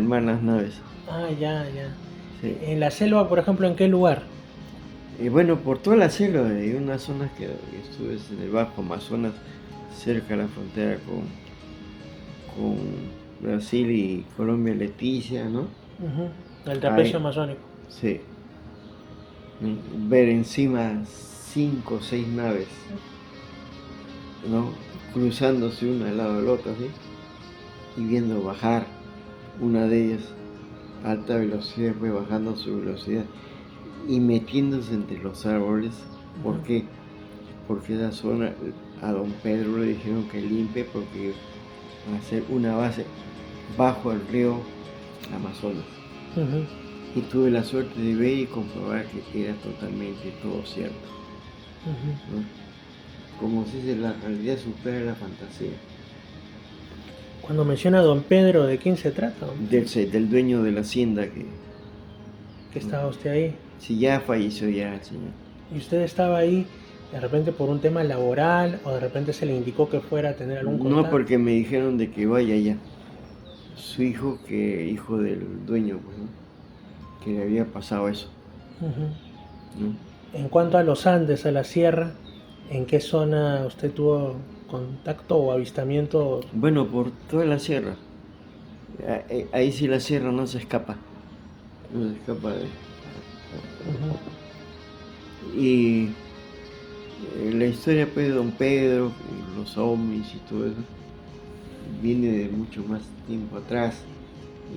mar las naves. Ah, ya, ya. Sí. En la selva, por ejemplo, ¿en qué lugar? Bueno, por toda la selva hay unas zonas que estuve en el Bajo Amazonas, cerca de la frontera con Brasil y Colombia, Leticia, ¿no? El trapecio Ahí, amazónico. sí. Ver encima 5 o 6 naves, ¿no? Cruzándose una al lado de la otra, ¿sí? Y viendo bajar una de ellas a alta velocidad, pues bajando su velocidad y metiéndose entre los árboles. ¿Por qué? Porque esa zona a don Pedro le dijeron que limpie porque va a ser una base bajo el río Amazonas. Y tuve la suerte de ver y comprobar que era totalmente todo cierto. ¿No? Como se dice, la realidad supera la fantasía. Cuando menciona a don Pedro, ¿de quién se trata? Del dueño de la hacienda que estaba usted ahí. Sí, ya falleció ya el señor. ¿Y usted estaba ahí de repente por un tema laboral o de repente se le indicó que fuera a tener algún contacto? No, porque me dijeron de que vaya allá. Su hijo, hijo del dueño, pues, ¿no? Que le había pasado eso. ¿No? En cuanto a los Andes, a la sierra, ¿en qué zona usted tuvo contacto o avistamiento? Bueno, por toda la sierra. Ahí sí la sierra no se escapa. No se escapa de... Y la historia, pues, de don Pedro, los ovnis y todo eso, viene de mucho más tiempo atrás.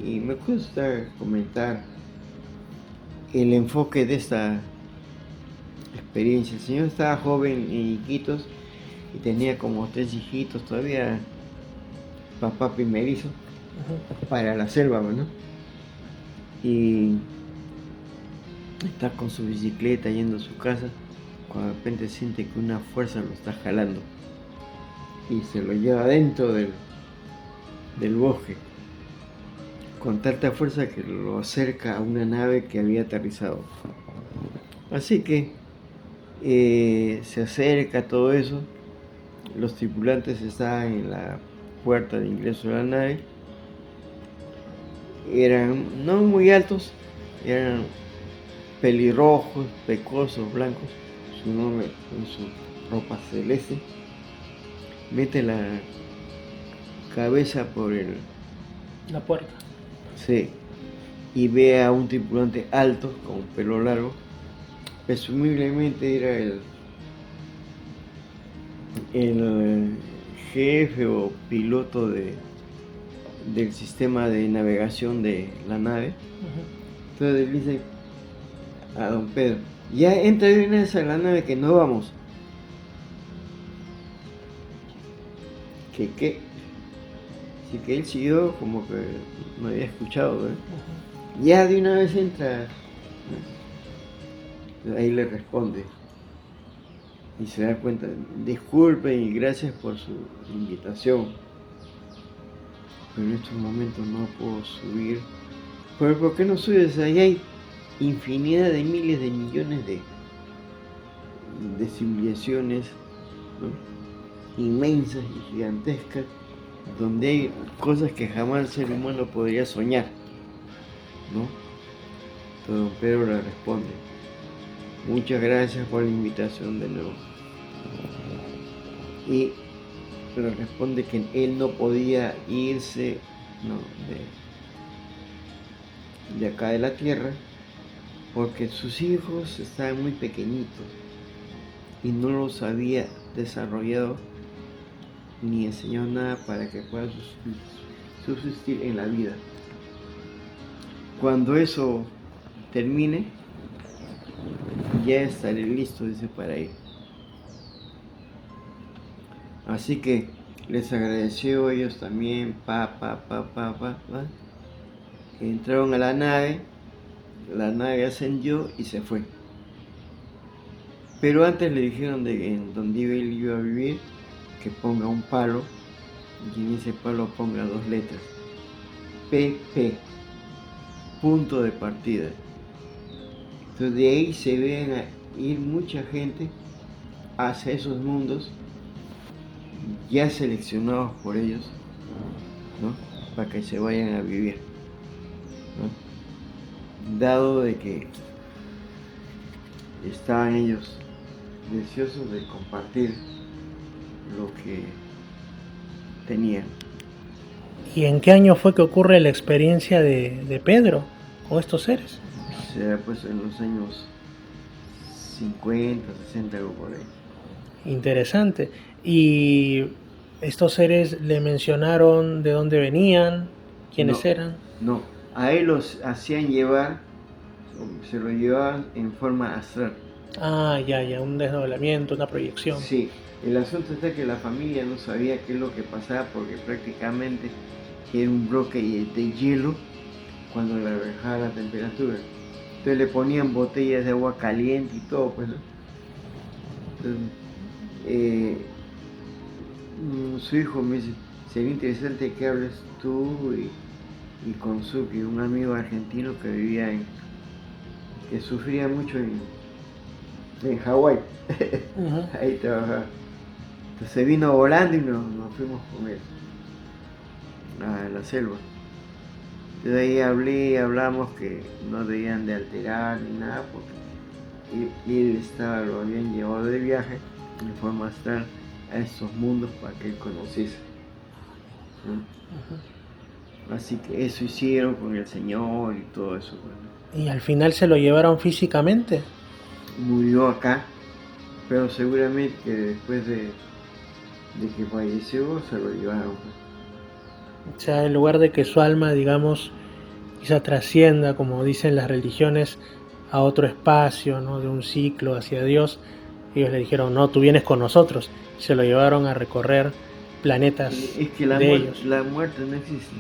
Y me gusta comentar el enfoque de esta experiencia. El señor estaba joven en Iquitos y tenía como 3 hijitos, todavía papá primerizo, para la selva, ¿no? Y está con su bicicleta yendo a su casa, cuando de repente siente que una fuerza lo está jalando y se lo lleva dentro del bosque, con tanta fuerza que lo acerca a una nave que había aterrizado. Así que se acerca a todo eso Los tripulantes estaban en la puerta de ingreso de la nave. Eran no muy altos, eran pelirrojos, pecosos, blancos, su nombre con su ropa celeste. Mete la cabeza por La puerta. sí, y ve a un tripulante alto con pelo largo. Presumiblemente era el jefe o piloto del sistema de navegación de la nave. Entonces le dice a don Pedro, ya entra de una vez a la nave que no vamos. ¿Qué? Así que él siguió como que no había escuchado, ¿eh? Ya de una vez entra. Ahí le responde y se da cuenta, disculpen y gracias por su invitación, pero en estos momentos no puedo subir. ¿Pero por qué no subes? Ahí hay infinidad de miles de millones de civilizaciones, ¿no? Inmensas y gigantescas, donde hay cosas que jamás el ser humano podría soñar, ¿no? Entonces don Pedro le responde, muchas gracias por la invitación de nuevo. Y le responde que él no podía irse, ¿no?, de acá de la tierra, porque sus hijos estaban muy pequeñitos y no los había desarrollado ni enseñado nada para que puedan subsistir en la vida. Cuando eso termine, ya estaré listo, dice, para ir. Así que les agradeció ellos también, entraron a la nave ascendió y se fue. Pero antes le dijeron de en donde él iba a vivir, que ponga un palo, y en ese palo ponga 2 letras, PP, punto de partida. Entonces de ahí se ven a ir mucha gente hacia esos mundos, ya seleccionados por ellos, ¿no?, para que se vayan a vivir, ¿no? Dado de que estaban ellos deseosos de compartir lo que tenían. ¿Y en qué año fue que ocurre la experiencia de Pedro con estos seres? Será pues en los años 50, 60, algo por ahí. Interesante. ¿Y estos seres le mencionaron de dónde venían? ¿Quiénes eran? No, a él los hacían llevar, se lo llevaban en forma astral. Ah, ya, un desdoblamiento, una proyección. Sí, el asunto está que la familia no sabía qué es lo que pasaba porque prácticamente era un bloque de hielo cuando le bajaba la temperatura. Entonces le ponían botellas de agua caliente y todo, pues, ¿no? Entonces, su hijo me dice, sería interesante que hables tú y con Suki, un amigo argentino que vivía que sufría mucho en Hawái. Ahí trabajaba. Entonces vino volando y nos fuimos con él a la selva. Entonces ahí hablamos que no debían de alterar ni nada porque él lo habían llevado de viaje en forma astral a estos mundos para que él conociese, ¿no? Así que eso hicieron con el Señor y todo eso. ¿Y al final se lo llevaron físicamente? Murió acá, pero seguramente que después de que falleció se lo llevaron. O sea, en lugar de que su alma, digamos, quizá trascienda, como dicen las religiones, a otro espacio, ¿no?, de un ciclo hacia Dios, ellos le dijeron, no, tú vienes con nosotros. Se lo llevaron a recorrer planetas es que de ellos. La muerte no existe.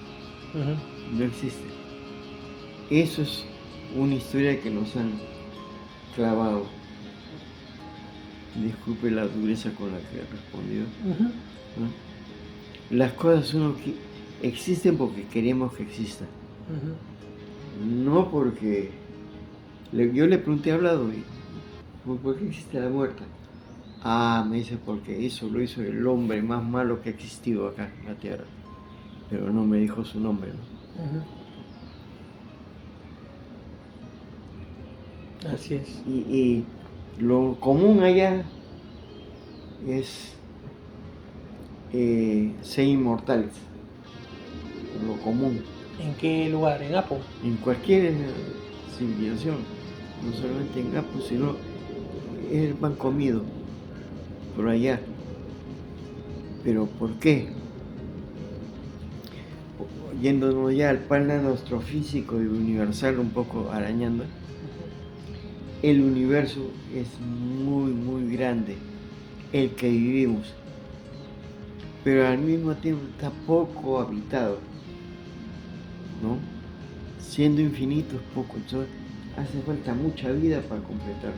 No existe. Eso es una historia que nos han clavado. Disculpe la dureza con la que he respondido. ¿No? Las cosas existen porque queremos que existan. No porque... Yo le pregunté a Vlado, ¿por qué existe la muerte? Me dice, porque eso lo hizo el hombre más malo que ha existido acá en la tierra. Pero no me dijo su nombre, ¿no? Así es. Y lo común allá es ser inmortales. Lo común. ¿En qué lugar? ¿En Apo? En cualquier civilización. No solamente en Apu, sino es el pan comido por allá. ¿Pero por qué? Yéndonos ya al plano astrofísico y universal, un poco arañando, el universo es muy, muy grande, el que vivimos, pero al mismo tiempo está poco habitado, ¿no? Siendo infinito es poco, entonces hace falta mucha vida para completarlo.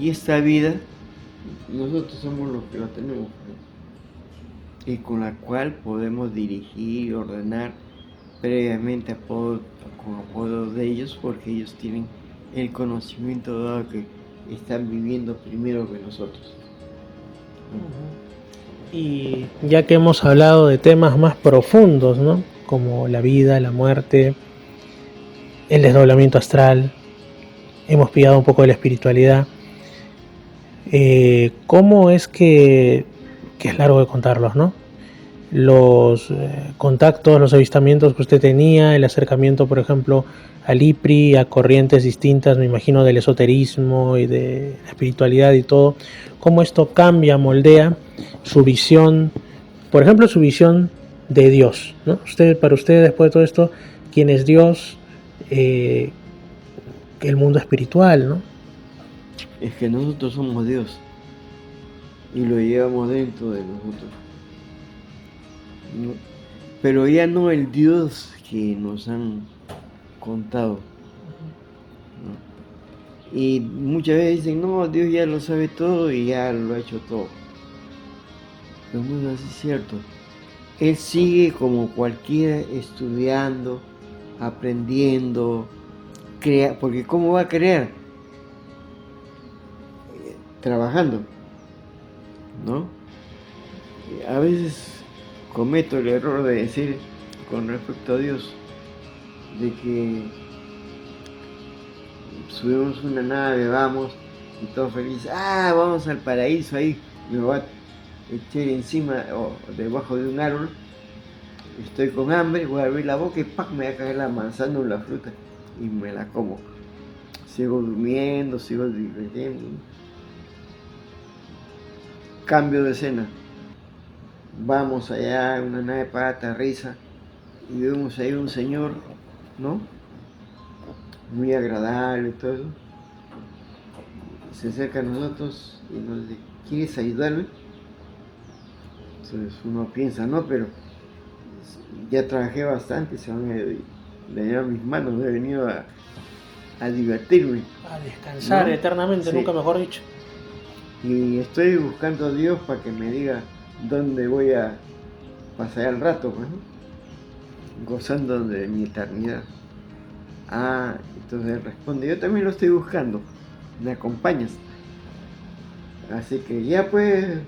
Y esta vida, nosotros somos los que la tenemos, ¿no? Y con la cual podemos dirigir y ordenar previamente con apoyo de ellos, porque ellos tienen el conocimiento dado que están viviendo primero que nosotros. Y ya que hemos hablado de temas más profundos, ¿no? Como la vida, la muerte, el desdoblamiento astral, hemos pillado un poco de la espiritualidad. ¿Cómo es que es largo de contarlos, ¿no? Los contactos, los avistamientos que usted tenía, el acercamiento, por ejemplo, al IPRI, a corrientes distintas, me imagino, del esoterismo y de la espiritualidad y todo, cómo esto cambia, moldea su visión, por ejemplo, su visión de Dios, ¿no? Para usted, después de todo esto, ¿quién es Dios? El mundo espiritual, ¿no? Es que nosotros somos Dios y lo llevamos dentro de nosotros, ¿no? Pero ya no el Dios que nos han contado, ¿no? Y muchas veces dicen, no, Dios ya lo sabe todo y ya lo ha hecho todo. Pero no es así cierto. Él sigue como cualquiera estudiando, aprendiendo, porque ¿cómo va a crear? Trabajando, ¿no? A veces cometo el error de decir con respecto a Dios, de que subimos una nave, vamos, y todos felices, vamos al paraíso, ahí me voy a echar encima o debajo de un árbol, estoy con hambre, voy a abrir la boca y ¡pac! Me va a caer la manzana o la fruta y me la como. Sigo durmiendo, sigo divirtiendo. Cambio de escena. Vamos allá, una nave para aterriza y vemos ahí un señor, ¿no? Muy agradable y todo eso. Se acerca a nosotros y nos dice, ¿quieres ayudarme? Entonces uno piensa, no, pero ya trabajé bastante, se van a llevar mis manos, he venido a divertirme. A descansar, ¿no? Eternamente, sí. Nunca mejor dicho. Y estoy buscando a Dios para que me diga dónde voy a pasar el rato, pues, ¿no? Gozando de mi eternidad. Entonces él responde, yo también lo estoy buscando, ¿me acompañas? Así que ya pues,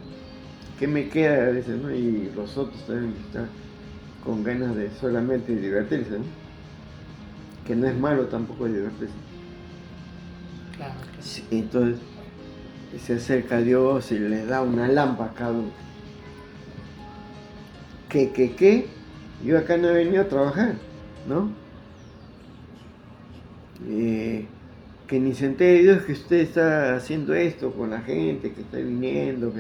¿qué me queda a veces, no? Y los otros también están con ganas de solamente divertirse, ¿no? Que no es malo tampoco divertirse. Claro que sí. Entonces se acerca a Dios y le da una lámpara a cada uno. ¿Qué? Yo acá no he venido a trabajar, ¿no? Que ni se entere Dios que usted está haciendo esto con la gente que está viniendo.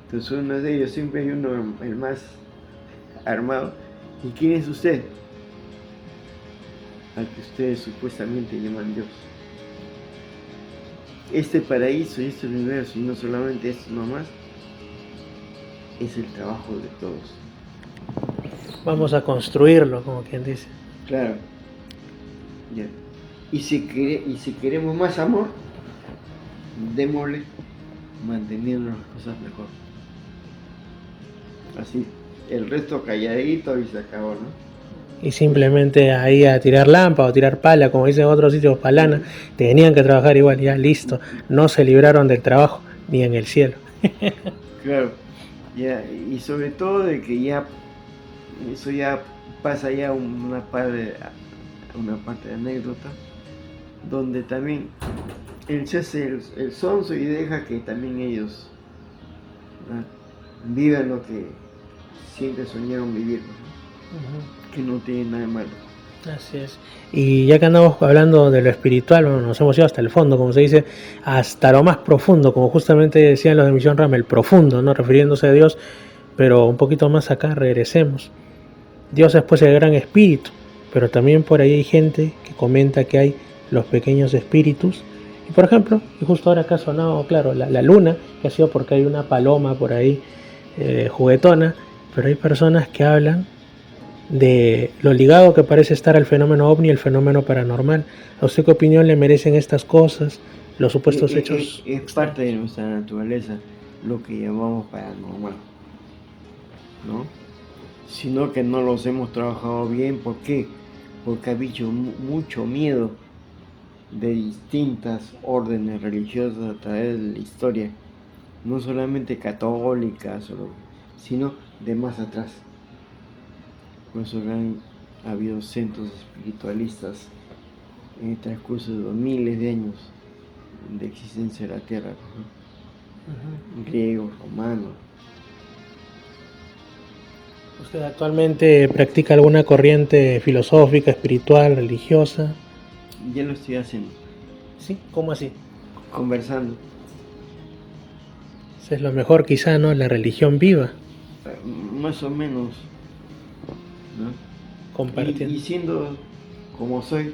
Entonces uno de ellos, siempre hay uno, el más armado. ¿Y quién es usted? Al que ustedes supuestamente llaman Dios. Este paraíso y este universo, y no solamente esto nomás, es el trabajo de todos. Vamos a construirlo, como quien dice. Claro. Ya. Y si queremos más amor, démosle manteniendo las cosas mejor. Así, el resto calladito y se acabó, ¿no? y simplemente ahí a tirar lampa o tirar pala, como dicen en otros sitios, palana, tenían que trabajar igual, ya listo, no se libraron del trabajo ni en el cielo. Claro, ya, y sobre todo de que ya eso ya pasa ya una parte de anécdota, donde también él se hace el sonso y deja que también ellos, ¿no?, vivan lo que siempre soñaron vivir, ¿no?, que no tiene nada de malo. Así es. Y ya que andamos hablando de lo espiritual, bueno, nos hemos ido hasta el fondo, como se dice, hasta lo más profundo, como justamente decían los de Misión Rama, el profundo, ¿no? Refiriéndose a Dios, pero un poquito más acá, regresemos. Dios es pues el gran espíritu, pero también por ahí hay gente que comenta que hay los pequeños espíritus. Y por ejemplo, y justo ahora acá ha sonado, claro, la luna, que ha sido porque hay una paloma por ahí juguetona, pero hay personas que hablan de lo ligado que parece estar al fenómeno ovni y el fenómeno paranormal. ¿A usted qué opinión le merecen estas cosas, los supuestos hechos? Es parte de nuestra naturaleza lo que llamamos paranormal, ¿no? Sino que no los hemos trabajado bien. ¿Por qué? Porque ha habido mucho miedo de distintas órdenes religiosas a través de la historia, no solamente católicas, sino de más atrás. Por eso ha habido centros espiritualistas en el transcurso de miles de años de existencia de la Tierra, ¿no? Griegos, romanos. ¿Usted actualmente practica alguna corriente filosófica, espiritual, religiosa? Ya lo estoy haciendo. ¿Sí? ¿Cómo así? Conversando. Eso es lo mejor quizá, ¿no? La religión viva. Más o menos, ¿no? Compartiendo. Y siendo como soy,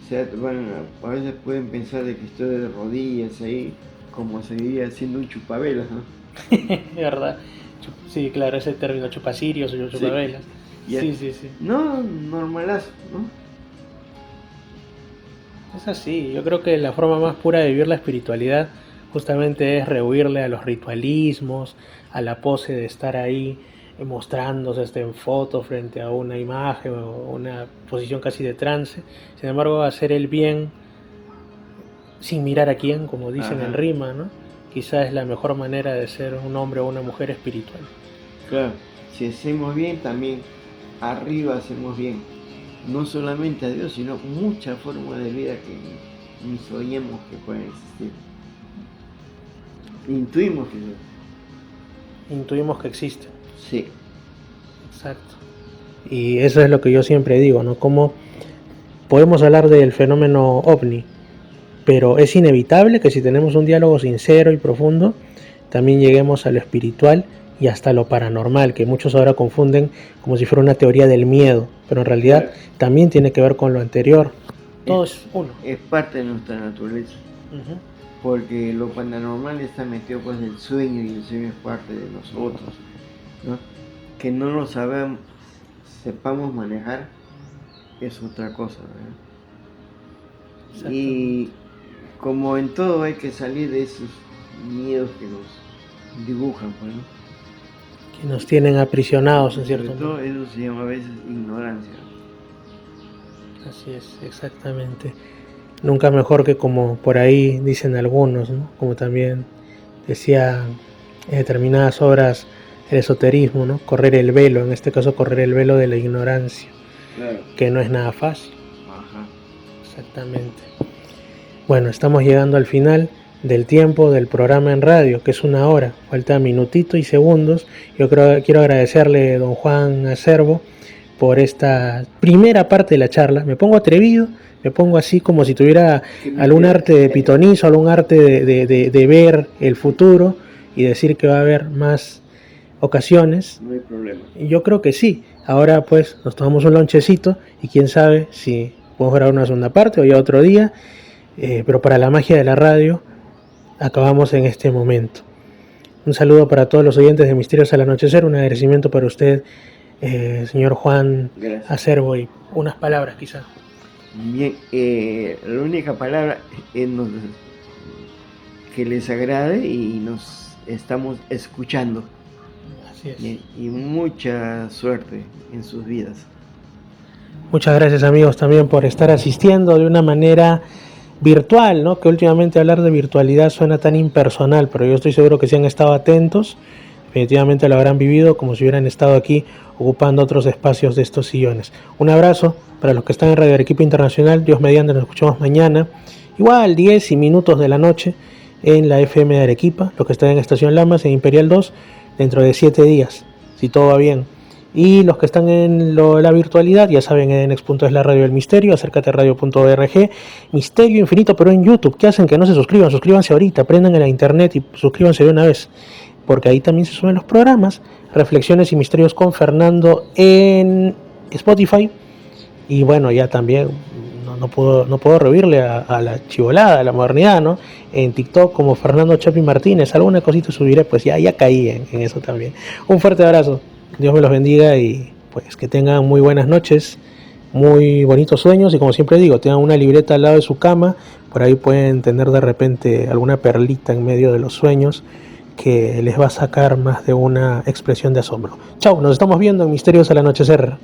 o sea, bueno, a veces pueden pensar de que estoy de rodillas ahí, como seguiría siendo un chupavelas, ¿no? ¿Verdad? Sí, claro, ese término chupacirios o chupavelas. Sí, sí. No, normalazo, ¿no? Es así, yo creo que la forma más pura de vivir la espiritualidad justamente es rehuirle a los ritualismos, a la pose de estar ahí mostrándose en fotos frente a una imagen o una posición casi de trance. Sin embargo, hacer el bien sin mirar a quién, como dicen en rima, ¿no? Quizás es la mejor manera de ser un hombre o una mujer espiritual. Claro, si hacemos bien, también arriba hacemos bien. No solamente a Dios, sino muchas formas de vida que ni soñemos que pueden existir. Intuimos que existen. Sí. Exacto. Y eso es lo que yo siempre digo, ¿no? Como podemos hablar del fenómeno ovni, pero es inevitable que si tenemos un diálogo sincero y profundo, también lleguemos a lo espiritual y hasta lo paranormal, que muchos ahora confunden como si fuera una teoría del miedo, pero en realidad también tiene que ver con lo anterior. Todo es uno. Es parte de nuestra naturaleza. Porque lo paranormal está metido pues en el sueño, y el sueño es parte de nosotros, ¿no? Que no lo sepamos manejar es otra cosa, ¿verdad? Y como en todo hay que salir de esos miedos que nos dibujan, pues, ¿no? Que nos tienen aprisionados en cierto modo. Eso se llama a veces ignorancia. Así es, exactamente. Nunca mejor que como por ahí dicen algunos, ¿no? Como también decía en determinadas obras el esoterismo, ¿no? Correr el velo, en este caso correr el velo de la ignorancia, claro, que no es nada fácil. Ajá. Exactamente. Bueno, estamos llegando al final del tiempo del programa en radio, que es 1 hora, falta minutito y segundos. Yo quiero agradecerle a don Juan Acervo por esta primera parte de la charla. Me pongo atrevido, me pongo así como si tuviera algún arte de pitonizo, algún arte de ver el futuro y decir que va a haber más ocasiones. No hay problema. Y yo creo que sí. Ahora pues nos tomamos un lonchecito y quién sabe si podemos grabar una segunda parte o ya otro día. Pero para la magia de la radio acabamos en este momento. Un saludo para todos los oyentes de Misterios al Anochecer, un agradecimiento para usted, señor Juan Acervo, y unas palabras quizás. Bien, la única palabra es que les agrade y nos estamos escuchando. Así es. Y mucha suerte en sus vidas. Muchas gracias amigos también por estar asistiendo de una manera virtual, ¿no? Que últimamente hablar de virtualidad suena tan impersonal, pero yo estoy seguro que si han estado atentos, definitivamente lo habrán vivido como si hubieran estado aquí ocupando otros espacios de estos sillones. Un abrazo para los que están en Radio Arequipa Internacional, Dios mediante, nos escuchamos mañana, igual 10 y minutos de la noche en la FM de Arequipa, los que están en Estación Lamas, en Imperial 2, dentro de 7 días, si todo va bien. Y los que están en la virtualidad, ya saben, en X. Es la radio del misterio, acércate radio.org, Misterio Infinito, pero en YouTube. ¿Qué hacen que no se suscriban? Suscríbanse ahorita, prendan en la internet y suscríbanse de una vez, porque ahí también se suben los programas, Reflexiones y Misterios con Fernando en Spotify. Y bueno, ya también no puedo rehuirle a la chivolada, a la modernidad, ¿no? En TikTok como Fernando Chapi Martínez, alguna cosita subiré, pues ya caí en eso también. Un fuerte abrazo. Dios me los bendiga y pues que tengan muy buenas noches, muy bonitos sueños y como siempre digo, tengan una libreta al lado de su cama, por ahí pueden tener de repente alguna perlita en medio de los sueños que les va a sacar más de una expresión de asombro. Chau, nos estamos viendo en Misterios al Anochecer.